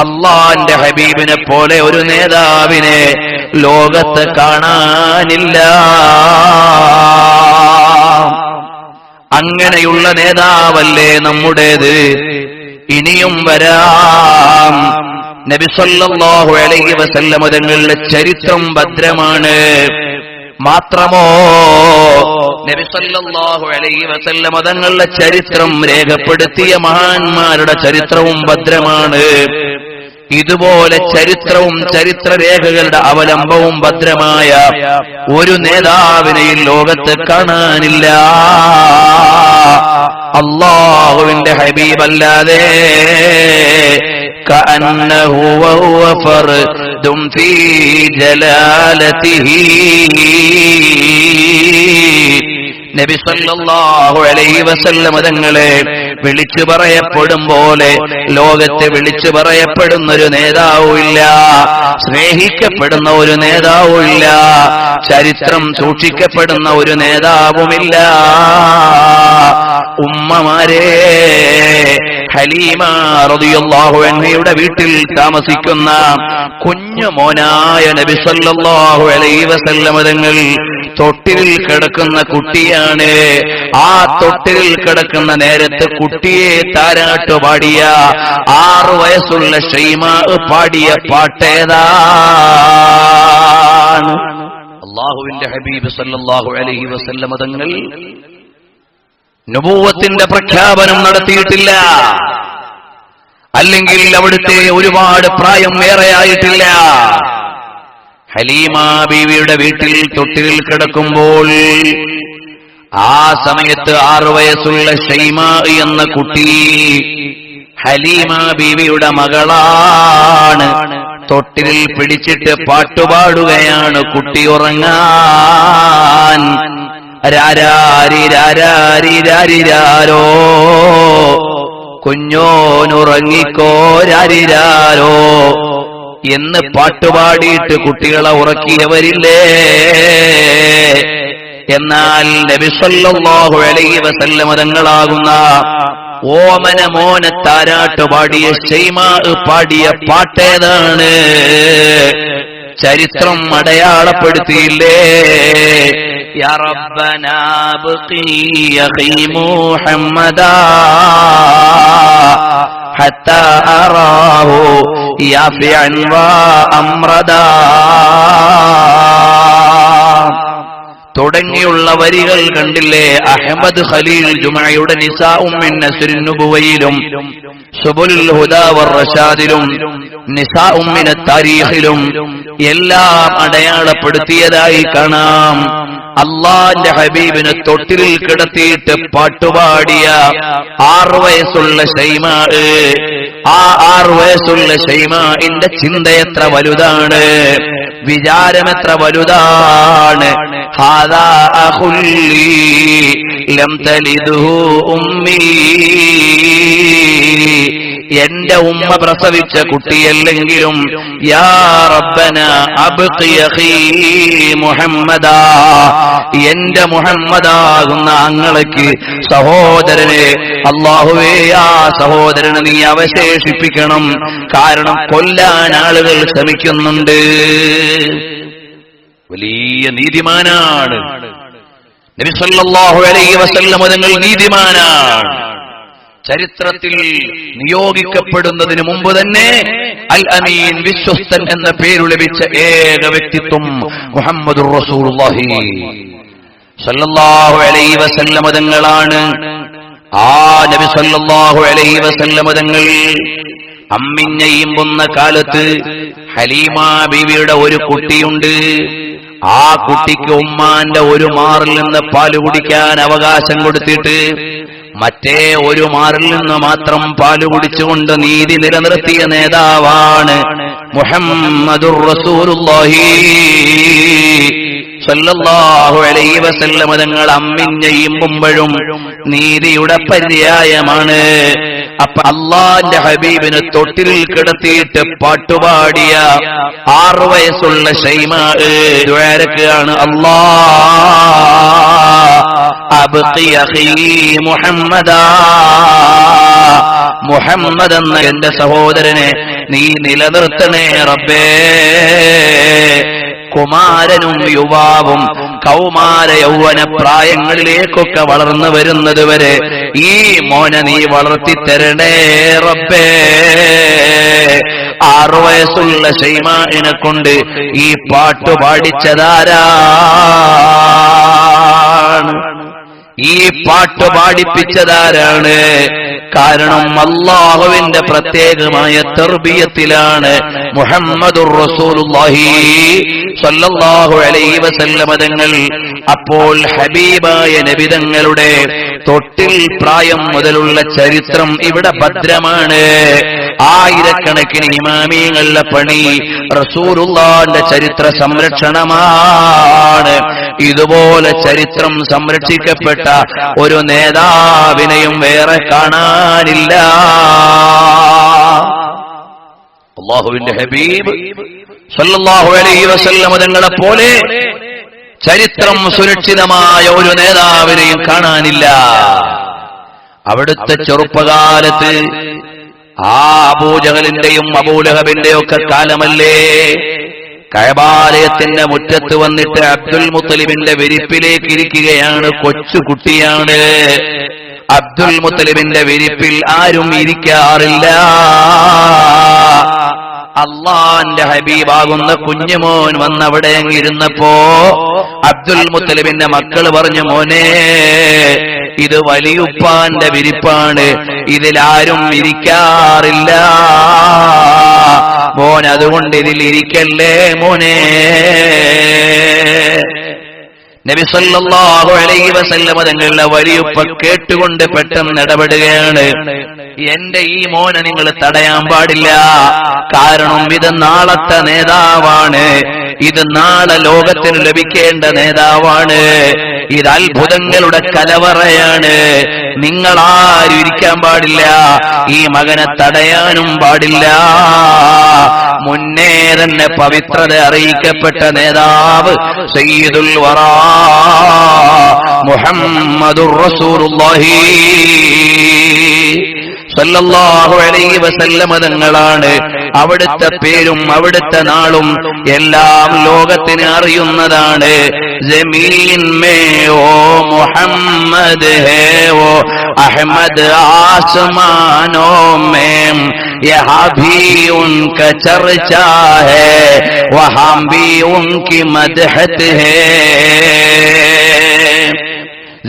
അള്ളാന്റെ ഹബീബിനെ പോലെ ഒരു നേതാവിനെ ലോകത്ത് കാണാനില്ല. അങ്ങനെയുള്ള നേതാവല്ലേ നമ്മുടേത്. ഇനിയും വരാം. നബി സല്ലല്ലാഹു അലൈഹി വസല്ലം തങ്ങളുടെ ചരിത്രം ഭദ്രമാണ്. മാത്രമോ നബി സല്ലല്ലാഹു അലൈഹി വസല്ലം തങ്ങളുടെ ചരിത്രം രേഖപ്പെടുത്തിയ മഹാന്മാരുടെ ചരിത്രവും ഭദ്രമാണ്. ഇതുപോലെ ചരിത്രവും ചരിത്രരേഖകളുടെ അവലംബവും ഭദ്രമായ ഒരു നേതാവിനെയും ലോകത്ത് കാണാനില്ല അല്ലാഹുവിന്റെ ഹബീബല്ലാതെ. كأنه وهو فرد في جلالته. നബി സല്ലല്ലാഹു അലൈഹി വസല്ലം തങ്ങളെ വിളിച്ചു പറയപ്പെടും പോലെ ലോകത്തെ വിളിച്ചു പറയപ്പെടുന്ന ഒരു നേതാവുമില്ല, സ്നേഹിക്കപ്പെടുന്ന ഒരു നേതാവുമില്ല, ചരിത്രം സൂക്ഷിക്കപ്പെടുന്ന ഒരു നേതാവുമില്ല. ഉമ്മമാരെ, ഹലീമ റളിയല്ലാഹു അൻഹയുടെ വീട്ടിൽ താമസിക്കുന്ന കുഞ്ഞു മോനായ നബി സല്ലല്ലാഹു അലൈഹി വസല്ലം തങ്ങൾ തൊട്ടിലിൽ കിടക്കുന്ന കുട്ടിയാണ്. ആ തൊട്ടിലിൽ കിടക്കുന്ന നേരത്ത് കുട്ടിയെ താരാട്ട് പാടിയ 6 വയസ്സുള്ള ഷൈമാ പാടിയ പാട്ടേതാണ്? അല്ലാഹുവിന്റെ ഹബീബ് സല്ലല്ലാഹു അലൈഹി വസല്ലം തങ്ങൾ നബുവത്തിന്റെ പ്രഖ്യാപനം നടത്തിയിട്ടില്ല, അല്ലെങ്കിൽ അവിടുത്തെ ഒരുപാട് പ്രായം ഏറെയായിട്ടില്ല. ഹലീമ ബീവിയുടെ വീട്ടിൽ തൊട്ടിലിൽ കിടക്കുമ്പോൾ ആ സമയത്ത് 6 വയസ്സുള്ള ഷൈമാ എന്ന കുട്ടി ഹലീമ ബീവിയുടെ മകളാണ്. തൊട്ടിലിൽ പിടിച്ചിട്ട് പാട്ടുപാടുകയാണ് കുട്ടി ഉറങ്ങാൻ. രാരാരി രാരാരി രാരിരാരോ, കുഞ്ഞോനുറങ്ങിക്കോ രാരിരാരോ എന്ന് പാട്ടുപാടിയിട്ട് കുട്ടികളെ ഉറക്കിയവരില്ലേ? എന്നാൽ നബി സല്ലല്ലാഹു അലൈഹി വസല്ലം തങ്ങളാകുന്ന ഓമന മോന താരാട്ട് പാടിയ ഷൈമാ പാടിയ പാട്ടേതാണ്? ചരിത്രം അടയാളപ്പെടുത്തിയില്ലേ? യാ റബ്ബനാ ബഖി അഖീ മുഹമ്മദാ ഹത്താ അറാഹു യാഫിഅൻ വ അംറദാ തുടങ്ങിയുള്ള വരികൾ കണ്ടില്ലേ? അഹ്മദ് ഖലീൽ ജുമഅയുടെ നിസാഉം മിൻ നസ്രിൻ നുബുവയിലും സുബുലുൽ ഹുദാ വർ-റശാദിലും നിസാഉം മിൻ താരീഖിലും എല്ലാം അടയാളപ്പെടുത്തിയതായി കാണാം. അല്ലാഹുവിന്റെ ഹബീബിനെ തൊട്ടിലിൽ കിടത്തിയിട്ട് പാട്ടുപാടിയ 6 വയസ്സുള്ള ഷൈമാ, ആ 6 വയസ്സുള്ള ഷൈമാന്റെ ചിന്ത എത്ര വലുതാണ്, വിചാരമെത്ര വലുതാണ്. ഹാദാ അഖുല്ലി ലം തലിദ്ഹു ഉമ്മി, എന്റെ ഉമ്മ പ്രസവിച്ച കുട്ടിയല്ലെങ്കിലും യാ റബ്ബന അബ്ഖി അഖീ മുഹമ്മദാ, എന്റെ മുഹമ്മദാകുന്ന അങ്ങളക്ക് സഹോദരനെ അല്ലാഹുവേ ആ സഹോദരനെ നീ അവശേഷിപ്പിക്കണം. കാരണം കൊല്ലാൻ ആളുകൾ ശ്രമിക്കുന്നുണ്ട്. വലിയ നീതിമാനാണ് നബി സല്ലല്ലാഹു അലൈഹി വസല്ലം. തങ്ങൾ നീതിമാനാണ്. ചരിത്രത്തിൽ നിയോഗിക്കപ്പെടുന്നതിന് മുമ്പ് തന്നെ അൽ അമീൻ, വിശ്വസ്തൻ എന്ന പേരു ലഭിച്ച ഏക വ്യക്തിത്വം മുഹമ്മദുർ റസൂലുള്ളാഹി സല്ലല്ലാഹു അലൈഹി വസല്ലം തങ്ങളാണ്. ആ നബി സല്ലല്ലാഹു അലൈഹി വസല്ലം തങ്ങൾ അമ്മിഞ്ഞയുമ്പുന്ന കാലത്ത് ഹലീമ ബീവിയുടെ ഒരു കുട്ടിയുണ്ട്. ആ കുട്ടിക്ക് ഉമ്മാന്റെ ഒരു മാറിൽ നിന്ന് പാല് കുടിക്കാൻ അവകാശം കൊടുത്തിട്ട് മറ്റേ ഒരു മാറിൽ നിന്ന് മാത്രം പാല് കുടിച്ചുകൊണ്ട് നീതി നിലനിർത്തിയ നേതാവാണ് മുഹമ്മദുർ റസൂലുള്ളാഹി സല്ലല്ലാഹു അലൈഹി വസല്ലം. തങ്ങൾ അമ്മിഞ്ഞയുമ്പുമ്പോഴും നീതിയുടെ പര്യായമാണ്. അപ്പൊ അല്ലാഹുവിന്റെ ഹബീബിനെ തൊട്ടിലിൽ കിടത്തിയിട്ട് പാട്ടുപാടിയ 6 വയസ്സുള്ള ഷൈമാ ദുആരക്കാണ്, അല്ലാഹ് അബ്ഖി അഖീ മുഹമ്മദാ, മുഹമ്മദ് എന്ന എന്റെ സഹോദരനെ നീ നിലനിർത്തണേ റബ്ബേ. കുമാരനും യുവാവും കൗമാര യൗവന പ്രായങ്ങളിലേക്കൊക്കെ വളർന്നു വരുന്നത് വരെ ഈ മോനെ നീ വളർത്തിത്തരണേ റബ്ബേ. 6 വയസ്സുള്ള ഷൈമാഇനെ കൊണ്ട് ഈ പാട്ട് പാടിച്ചതാരാണ്? ഈ പാട്ട് പാടിപ്പിച്ചതാരാണ്? കാരണം അല്ലാഹുവിന്റെ പ്രത്യേകമായ തർബിയത്തിലാണ് മുഹമ്മദുർ റസൂലുള്ളാഹി സ്വല്ലല്ലാഹു അലൈഹി വസല്ലം തങ്ങൾ അപ്പോൾ ഹബീബായ നബി തങ്ങളുടെ തൊട്ടിൽ പ്രായം മുതലുള്ള ചരിത്രം ഇവിടെ ഭദ്രമാണ്. ആയിരക്കണക്കിന് ഇമാമിങ്ങളുടെ പണി റസൂലുള്ളാഹിന്റെ ചരിത്ര സംരക്ഷണമാണ്. ഇതുപോലെ ചരിത്രം സംരക്ഷിക്കപ്പെട്ട ഒരു നേതാവിനെയും വേറെ കാണാനില്ല. അല്ലാഹുവിന്റെ ഹബീബ് സല്ലല്ലാഹു അലൈഹി വസല്ലം തങ്ങളെ പോലെ ചരിത്രം സുരക്ഷിതമായ ഒരു നേതാവിനെയും കാണാനില്ല. അവിടുത്തെ ചെറുപ്പകാലത്ത് ആ അബൂജഹലിന്റെയും അബൂലഹബിന്റെയും ഒക്കെ കാലമല്ലേ? കഅബാലയത്തിന്റെ മുറ്റത്ത് വന്നിട്ട് അബ്ദുൽ മുത്തലിബിന്റെ വിരിപ്പിലേക്ക് ഇരിക്കുകയാണ്. കൊച്ചുകുട്ടിയാണ്. അബ്ദുൽ മുത്തലിബിന്റെ വിരിപ്പിൽ ആരും ഇരിക്കാറില്ല. അള്ളാന്റെ ഹബീബാകുന്ന കുഞ്ഞുമോൻ വന്നവിടെ ഇരുന്നപ്പോ അബ്ദുൽ മുത്തലിബിന്റെ മക്കൾ പറഞ്ഞു, മോനെ ഇത് വലിയുപ്പാന്റെ വിരിപ്പാണ്, ഇതിലാരും ഇരിക്കാറില്ല മോൻ, അതുകൊണ്ട് ഇതിൽ ഇരിക്കല്ലേ മോനെ. നബി സല്ലല്ലാഹു അലൈഹി വസല്ലം തങ്ങളുടെ വലിയുപ്പ കേട്ടുകൊണ്ട് പെട്ടെന്ന് ഇടപെടുകയാണ്. എന്റെ ഈ മോനെ നിങ്ങൾ തടയാൻ പാടില്ല. കാരണം ഇത് നാളത്തെ നേതാവാണ്, ഇത് നാളെ ലോകത്തിന് ലഭിക്കേണ്ട നേതാവാണ്, ഇത് അത്ഭുതങ്ങളുടെ കലവറയാണ്. നിങ്ങളാരും ഇരിക്കാൻ പാടില്ല, ഈ മകനെ തടയാനും പാടില്ല. മുന്നേ തന്നെ പവിത്രത അറിയിക്കപ്പെട്ട നേതാവ് സയ്യിദുൽ വറാ മുഹമ്മദുർ റസൂലുള്ളാഹി സല്ലല്ലാഹു അലൈഹി വസല്ലം തങ്ങളാണ്. അവിടുത്തെ പേരും അവിടുത്തെ നാളും എല്ലാം ലോകത്തിന് അറിയുന്നതാണ്. ജമീൻ മേ ഓ മുഹമ്മദ് ഹേ ഓ അഹ്മദ്, ആസ്മാനോ മേ യഹാ ഭീ ഉൻകാ ചർച്ചാ ഹേ വഹാ ഭീ ഉൻകി മദ്ഹത്ത് ഹേ.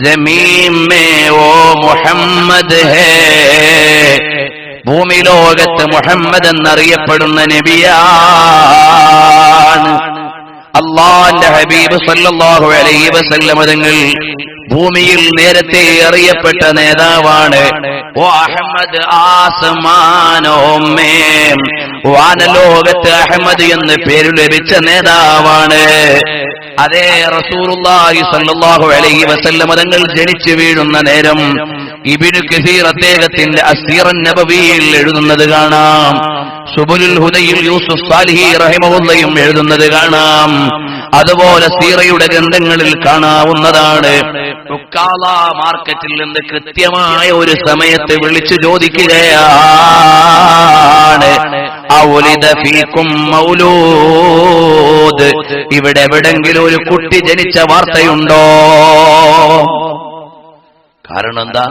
ജമീൻ മേ ഓ മുഹമ്മദ് ഹേ, ഭൂമി ലോകത്ത് മുഹമ്മദ് എന്നറിയപ്പെടുന്ന നബിയാണ്. അല്ലാഹുവിന്റെ ഹബീബ് സല്ലല്ലാഹു അലൈഹി വസല്ലം തങ്ങൾ ഭൂമിയിൽ നേരത്തെ അറിയപ്പെട്ട നേതാവാണ്. ഓ അഹ്മദ് ആസ്മാനോമേ, വാനലോകത്ത് അഹ്മദ് എന്ന് പേര് ലഭിച്ച നേതാവാണ്. അതേ റസൂലുള്ളാഹി സ്വല്ലല്ലാഹു അലൈഹി വസല്ലം തങ്ങൾ ജനിച്ചു വീഴുന്ന നേരം ഇബ്നു കസീർ അദ്ദേഹത്തിന്റെ അസ്സീറൻ നബവിയിൽ എഴുതുന്നത് കാണാം. സുബുലുൽ ഹുദയിൽ യൂസുഫ് സാലിഹി റഹിമഹുല്ലയും എഴുതുന്നത് കാണാം. അതുപോലെ സീറയുടെ ഗ്രന്ഥങ്ങളിൽ കാണാവുന്നതാണ്. ഉക്കാല മാർക്കറ്റിൽ നിന്ന് കൃത്യമായ ഒരു സമയത്ത് വിളിച്ചു ചോദിക്കുകയാണ്, ഔലിദ ഫീകും മൗലൂദ്, ഇവിടെ എവിടെങ്കിലും ഒരു കുട്ടി ജനിച്ച വാർത്തയുണ്ടോ? കാരണം എന്താ?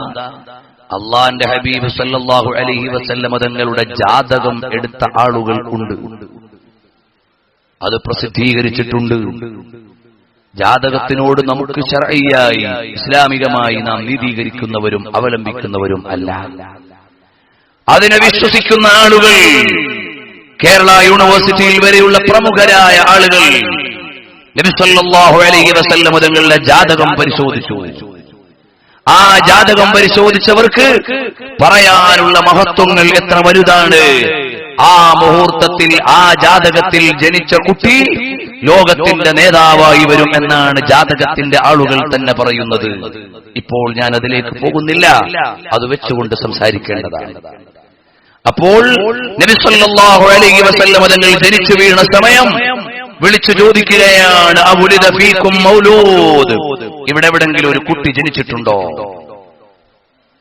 അള്ളാന്റെ ഹബീബ് സല്ലല്ലാഹു അലൈഹി വസല്ലം തങ്ങളുടെ ജാതകം എടുത്ത ആളുകൾ ഉണ്ട്, അത് പ്രസിദ്ധീകരിച്ചിട്ടുണ്ട്. ജാതകത്തിനോട് നമുക്ക് ശർഈയായി ഇസ്ലാമികമായി നാം നീതീകരിക്കുന്നവരും അവലംബിക്കുന്നവരും അല്ല. അതിനെ വിശ്വസിക്കുന്ന ആളുകൾ, കേരള യൂണിവേഴ്സിറ്റിയിൽ വരെയുള്ള പ്രമുഖരായ ആളുകൾ നബി സല്ലല്ലാഹു അലൈഹി വസല്ലം തങ്ങളുടെ ജാതകം പരിശോധിച്ചു. ആ ജാതകം പരിശോധിച്ചവർക്ക് പറയാനുള്ള മഹത്വങ്ങൾ എത്ര വലുതാണ്. ആ മുഹൂർത്തത്തിൽ ആ ജാതകത്തിൽ ജനിച്ച കുട്ടി ലോകത്തിന്റെ നേതാവായി വരും എന്നാണ് ജാതകത്തിന്റെ ആളുകൾ തന്നെ പറയുന്നത്. ഇപ്പോൾ ഞാൻ അതിലേക്ക് പോകുന്നില്ല, അത് വെച്ചുകൊണ്ട് സംസാരിക്കേണ്ടതാണ്. അപ്പോൾ നബി സല്ലല്ലാഹു അലൈഹി വസല്ലം തങ്ങൾ ജനിച്ചു വീണ സമയം വിളിച്ചു ചോദിക്കുകയാണ്, അവുലിദ ഫീകും മൗലൂദ്, ഇവിടെ എവിടെങ്കിലും ഒരു കുട്ടി ജനിച്ചിട്ടുണ്ടോ?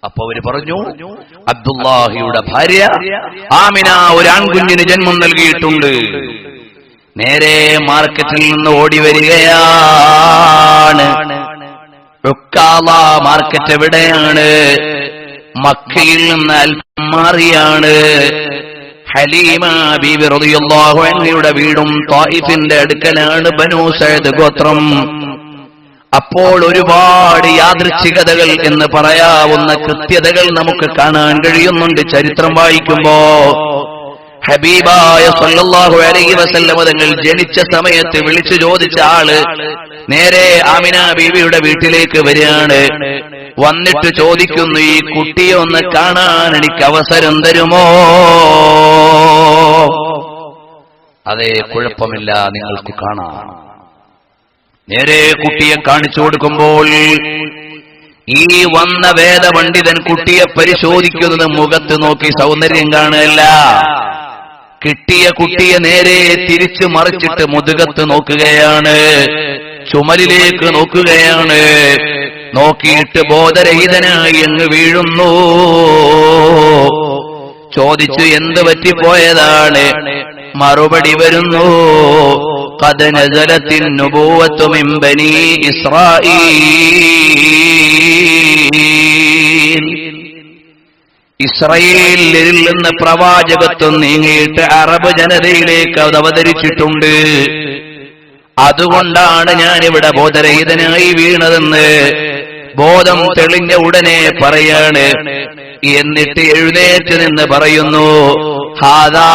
അപ്പൊ അവര് പറഞ്ഞു, അബ്ദുല്ലാഹിയുടെ ഭാര്യ ആമിന ഒരു ആൺകുഞ്ഞിന് ജന്മം നൽകിയിട്ടുണ്ട്. നേരെ മാർക്കറ്റിൽ നിന്ന് ഓടി വരികയാണ്. ഉക്കാള മാർക്കറ്റ് എവിടെയാണ്? മക്കയിൽ നിന്ന് അല്പം മാറിയാണ്. ഹലീമ ബീവി റളിയല്ലാഹു അൻഹയുടെ വീടും ത്വായിഫിന്റെ അടുക്കലാണ്, ബനൂ സഅദ് ഗോത്രം. അപ്പോൾ ഒരുപാട് യാദൃച്ഛികതകൾ എന്ന് പറയാവുന്ന കൃത്യതകൾ നമുക്ക് കാണാൻ കഴിയുന്നുണ്ട് ചരിത്രം വായിക്കുമ്പോ. ഹബീബായ സല്ലല്ലാഹു അലൈഹി വസല്ലം തങ്ങൾ ജനിച്ച സമയത്ത് വിളിച്ചു ചോദിച്ച ആള് നേരെ ആമിന ബീവിയുടെ വീട്ടിലേക്ക് വരികയാണ്. വന്നിട്ട് ചോദിക്കുന്നു, ഈ കുട്ടിയെ ഒന്ന് കാണാൻ എനിക്ക് അവസരം തരുമോ? അതെ, കുഴപ്പമില്ല, നിങ്ങൾക്ക് കാണാം. നേരെ കുട്ടിയെ കാണിച്ചു കൊടുക്കുമ്പോൾ ഈ വന്ന വേദപണ്ഡിതൻ കുട്ടിയെ പരിശോധിക്കുന്നത് മുഖത്ത് നോക്കി സൗന്ദര്യം കാണുകയല്ല. കിട്ടിയ കുട്ടിയെ നേരെ തിരിച്ചു മറിച്ചിട്ട് മുതുകത്ത് നോക്കുകയാണ്, ചുമലിലേക്ക് നോക്കുകയാണ്. നോക്കിയിട്ട് ബോധരഹിതനായി അങ്ങ് വീഴുന്നു. ചോദിച്ചു, എന്ത് പറ്റിപ്പോയതാണ്? മറുപടി വരുന്നു, ഖദ് നസലത്തിൻ നുബുവ്വത്തു മിൻ ബനീ ഇസ്രായീൽ. ഇസ്രായേലിൽ നിന്ന് പ്രവാചകത്വം നീങ്ങിയിട്ട് അറബ് ജനതയിലേക്ക് അത് അവതരിച്ചിട്ടുണ്ട്. അതുകൊണ്ടാണ് ഞാനിവിടെ ബോധരഹിതനായി വീണതെന്ന് ബോധം തെളിഞ്ഞ ഉടനെ പറയാണ്. എന്നിട്ട് എഴുന്നേറ്റ് നിന്ന് പറയുന്നു, ഹാദാ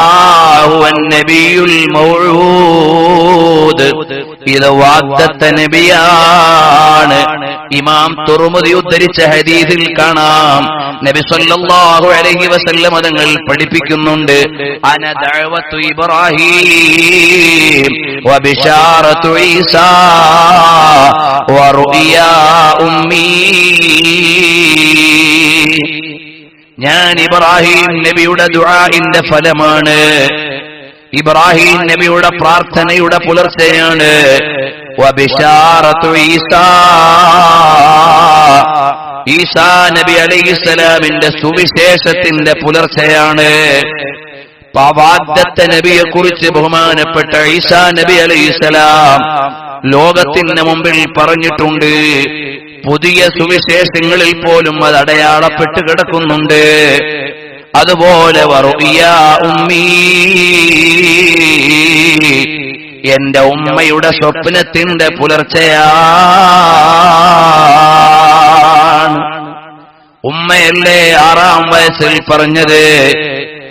ഹുവൻ നബിയുൽ മൗഊദ്, ഇത് വാഗ്ദത്ത നബിയാണ്. ഇമാം തുർമുദി ഉദ്ധരിച്ച ഹദീസിൽ കാണാം, നബി സല്ലല്ലാഹു അലൈഹി വസല്ലം തങ്ങൾ പഠിപ്പിക്കുന്നുണ്ട്, അന ദഅവത്തു ഇബ്രാഹീം വ ബിശാറത്തു ഈസാ വ റുഇയാ ഉമ്മീ. ഞാൻ ഇബ്രാഹിം നബിയുടെ ദുആഇന്റെ ഫലമാണ്, ഇബ്രാഹിം നബിയുടെ പ്രാർത്ഥനയുടെ പുലർച്ചയാണ്. വബിശാറത്തു ഈസാ, ഈസാ നബി അലൈഹിസ്സലാമിന്റെ സുവിശേഷത്തിന്റെ പുലർച്ചയാണ്. വാഗ്ദത്ത നബിയെ കുറിച്ച് ബഹുമാനപ്പെട്ട ഈസാ നബി അലൈഹിസ്സലാം ലോകത്തിന് മുമ്പിൽ പറഞ്ഞിട്ടുണ്ട്. പുതിയ സുവിശേഷങ്ങളിൽ പോലും അത് അടയാളപ്പെട്ട് കിടക്കുന്നുണ്ട്. അതുപോലെ വറുഇയാ ഉമ്മീ, എന്റെ ഉമ്മയുടെ സ്വപ്നത്തിന്റെ പുലർച്ചയാണ്. ഉമ്മയല്ലേ 6-ാം വയസ്സിൽ പറഞ്ഞത്,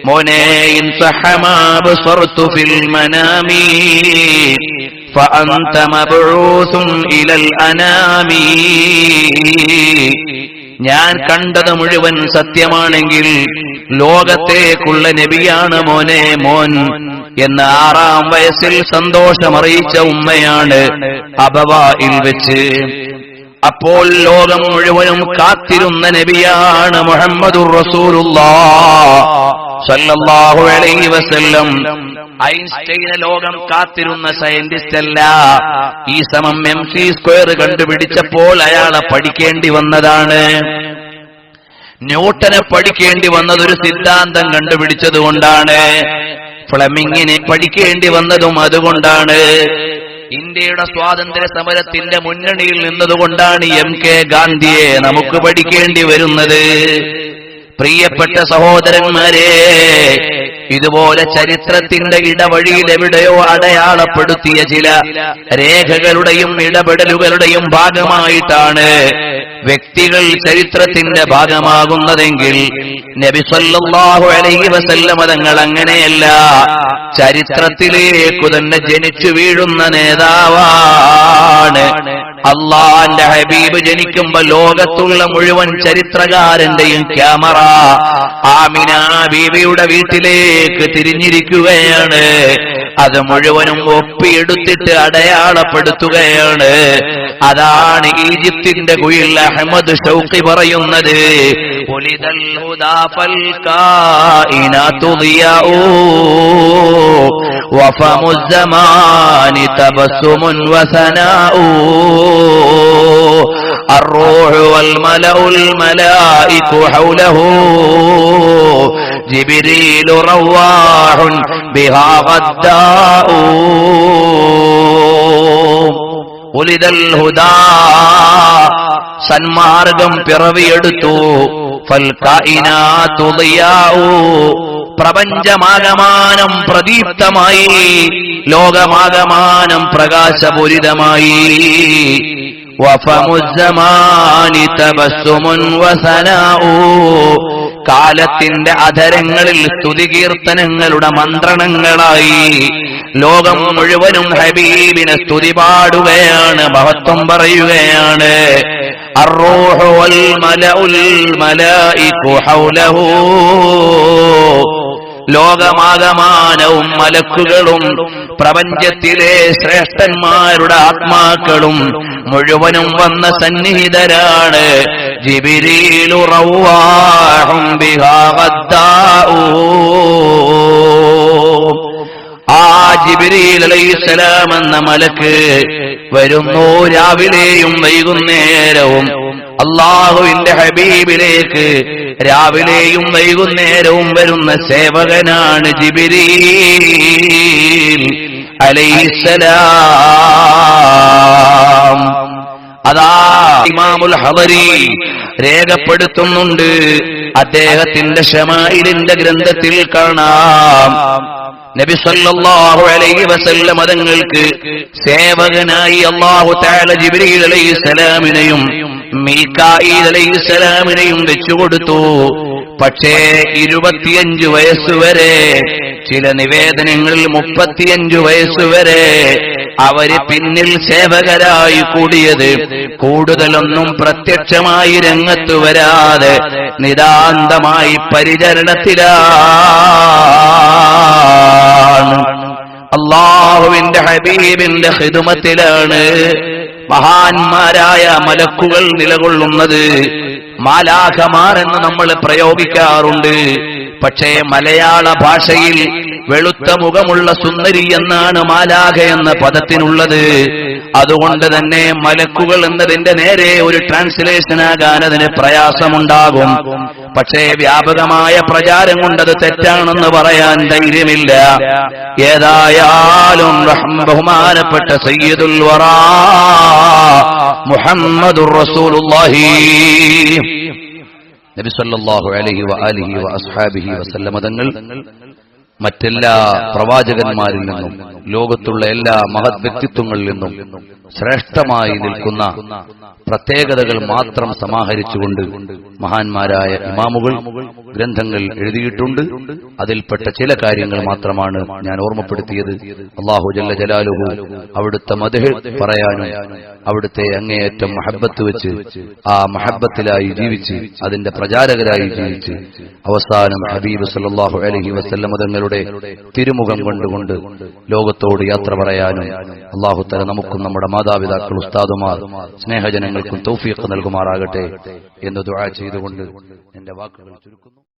മോനെ ഇൻസഹമാ ബസർതു ഫിൽ മനാമി ഫഅൻത മബ്ഊസുൻ ഇലൽ അനാമി. ഞാൻ കണ്ടത് മുഴുവൻ സത്യമാണെങ്കിൽ ലോകത്തേക്കുള്ള നബിയാണ് മോനെ മോൻ എന്ന് 6-ാം വയസ്സിൽ സന്തോഷമറിയിച്ച ഉമ്മയാണ് അബവായിൽ വെച്ച്. അപ്പോൾ ലോകം മുഴുവനും കാത്തിരുന്ന നബിയാണ് മുഹമ്മദുർ റസൂലുള്ളാഹ് സല്ലല്ലാഹു അലൈഹി വസല്ലം. ഐൻസ്റ്റൈനെ ലോകം കാത്തിരുന്ന സയന്റിസ്റ്റ് അല്ല. ഈ സമം mc² കണ്ടുപിടിച്ചപ്പോൾ അയാളെ പഠിക്കേണ്ടി വന്നതാണ്. ന്യൂട്ടനെ പഠിക്കേണ്ടി വന്നതൊരു സിദ്ധാന്തം കണ്ടുപിടിച്ചതുകൊണ്ടാണ്. ഫ്ലെമിങ്ങിനെ പഠിക്കേണ്ടി വന്നതും അതുകൊണ്ടാണ്. ഇന്ത്യയുടെ സ്വാതന്ത്ര്യ സമരത്തിന്റെ മുന്നണിയിൽ നിന്നതുകൊണ്ടാണ് MK ഗാന്ധിയെ നമുക്ക് പഠിക്കേണ്ടി വരുന്നത്. പ്രിയപ്പെട്ട സഹോദരന്മാരെ, ഇതുപോലെ ചരിത്രത്തിന്റെ ഇടവഴിയിൽ എവിടെയോ അടയാളപ്പെടുത്തിയ ചില രേഖകളുടെയും ഇടപെടലുകളുടെയും ഭാഗമായിട്ടാണ് വ്യക്തികൾ ചരിത്രത്തിന്റെ ഭാഗമാകുന്നതെങ്കിൽ നബി സല്ലല്ലാഹു അലൈഹി വസല്ലം തങ്ങൾ അങ്ങനെയല്ല. ചരിത്രത്തിലേക്കു തന്നെ ജനിച്ചു വീഴുന്ന നേതാവാണ്. അള്ളാന്റെ ഹബീബ് ജനിക്കുമ്പോ ലോകത്തുള്ള മുഴുവൻ ചരിത്രകാരന്റെയും ക്യാമറ ആമിന ബീവിയുടെ വീട്ടിലേക്ക് തിരിഞ്ഞിരിക്കുകയാണ്. അത് മുഴുവനും ഒപ്പിയെടുത്തിട്ട് അടയാളപ്പെടുത്തുകയാണ്. അതാണ് ഈജിപ്തിന്റെ കുയിൽ അഹമ്മദ് ഷൗഖി പറയുന്നത്, ഉലിദൽ ഹുദാ ഫൽ കായിനാതു ദിയാഉ وفم الزمان تبسم وثناء الروح والملأ الملائك حوله جبريل رواح بها غداء ولد الهدى സന്മാർഗം പിറവിയെടുത്തു ഫൽകായിനാതു ളിയാഉ പ്രപഞ്ചമാകമാനം പ്രദീപ്തമായി ലോകമാകമാനം പ്രകാശപൂരിതമായി വഫമുസ്സമാനി തബസ്സുമുൻ വസനാഉ കാലത്തിന്റെ അധരങ്ങളിൽ സ്തുതികീർത്തനങ്ങളുടെ മന്ത്രണങ്ങളായി ലോകം മുഴുവനും ഹബീബിനെ സ്തുതി പാടുകയാണ്, മഹത്വം പറയുകയാണ്. അർറൂഹു വൽ മലഉൽ മലായികു ഹൗലഹു ലോകമാകമാനവും മലക്കുകളും പ്രപഞ്ചത്തിലെ ശ്രേഷ്ഠന്മാരുടെ ആത്മാക്കളും മുഴുവനും വന്ന സന്നിഹിതരാണ്. ജിബ്രീലു റവ്വാഹും ബിഹാ ഗദ്ദാഉ ആ ജിബ്രീൽ അലൈഹിസ്സലാം എന്ന മലക്ക് വരുന്നു രാവിലെയും വൈകുന്നേരവും അല്ലാഹുവിന്റെ ഹബീബിലേക്ക് രാവിലെയും വൈകുന്നേരവും വരുന്ന സേവകനാണ് ജിബ്രീൽ അലൈഹിസ്സലാം. അതാ ഇമാമുൽ ഹദരി രേഖപ്പെടുത്തുന്നുണ്ട്. അദ്ദേഹത്തിന്റെ ശമായിലിന്റെ ഗ്രന്ഥത്തിൽ കാണാം, നബി സല്ലല്ലാഹു അലൈഹി വസല്ലം തങ്ങൾക്ക് സേവകനായി അല്ലാഹു തആല ജിബ്രീൽ അലൈഹിസ്സലാമിനെയും മീകായിൽ അലൈഹിസ്സലാമിനെയും വെച്ചുകൊടുത്തു. പക്ഷേ 25 വയസ്സുവരെ, ചില നിവേദനങ്ങളിൽ 35 വയസ്സുവരെ അവര് പിന്നിൽ സേവകരായി കൂടിയത്. കൂടുതലൊന്നും പ്രത്യക്ഷമായി രംഗത്തു വരാതെ നിതാന്തമായി പരിചരണത്തിലാണ്, അല്ലാഹുവിന്റെ ഹബീബിന്റെ ഖിദ്മത്തിലാണ് മഹാന്മാരായ മലക്കുകൾ നിലകൊള്ളുന്നത്. മാലാഖമാർ എന്ന് നമ്മൾ പ്രയോഗിക്കാറുണ്ട്. പക്ഷേ മലയാള ഭാഷയിൽ വെളുത്ത മുഖമുള്ള സുന്ദരി എന്നാണ് മാലാഖ എന്ന പദത്തിനുള്ളത്. അതുകൊണ്ട് തന്നെ മലക്കുകൾ എന്നതിന്റെ നേരെ ഒരു ട്രാൻസ്ലേഷൻ ആകാൻ അതിന് പ്രയാസമുണ്ടാകും. പക്ഷേ വ്യാപകമായ പ്രചാരം കൊണ്ടത് തെറ്റാണെന്ന് പറയാൻ ധൈര്യമില്ല. ഏതായാലും ബഹുമാനപ്പെട്ട സയ്യിദുൽ വറാ മുഹമ്മദുർ റസൂലുള്ളാഹി നബി സല്ലല്ലാഹു അലൈഹി വആലിഹി വഅസ്ഹാബിഹി വസല്ലമ തങ്ങൾ മറ്റെല്ലാ പ്രവാചകന്മാരിൽ നിന്നും ലോകത്തുള്ള എല്ലാ മഹത് വ്യക്തിത്വങ്ങളിൽ നിന്നും ശ്രേഷ്ഠമായി നിൽക്കുന്ന പ്രത്യേകതകൾ മാത്രം സമാഹരിച്ചുകൊണ്ട് മഹാന്മാരായ ഇമാമുകൾ ഗ്രന്ഥങ്ങൾ എഴുതിയിട്ടുണ്ട്. അതിൽപ്പെട്ട ചില കാര്യങ്ങൾ മാത്രമാണ് ഞാൻ ഓർമ്മപ്പെടുത്തിയത്. അല്ലാഹു ജല്ല ജലാലുഹു അവിടുത്തെ മദ്ഹ് പറയാനും അവിടുത്തെ അങ്ങേയറ്റം മഹബ്ബത്ത് വെച്ച് ആ മഹബ്ബത്തിലായി ജീവിച്ച് അതിന്റെ പ്രചാരകരായി ജീവിച്ച് അവസാനം ഹബീബ് സല്ലല്ലാഹു അലൈഹി വസല്ലം തങ്ങളുടെ തിരുമുഖം കൊണ്ടുകൊണ്ട് ലോകത്തോട് യാത്ര പറയാനും അല്ലാഹു തആല നമുക്കും നമ്മുടെ മാതാപിതാക്കൾ, ഉസ്താദുമാർ, സ്നേഹജനങ്ങൾക്കും തൗഫീഖ് നൽകുമാറാകട്ടെ എന്ന് ദുആ ചെയ്തുകൊണ്ട് എന്റെ വാക്കുകൾ ചുരുക്കുന്നു.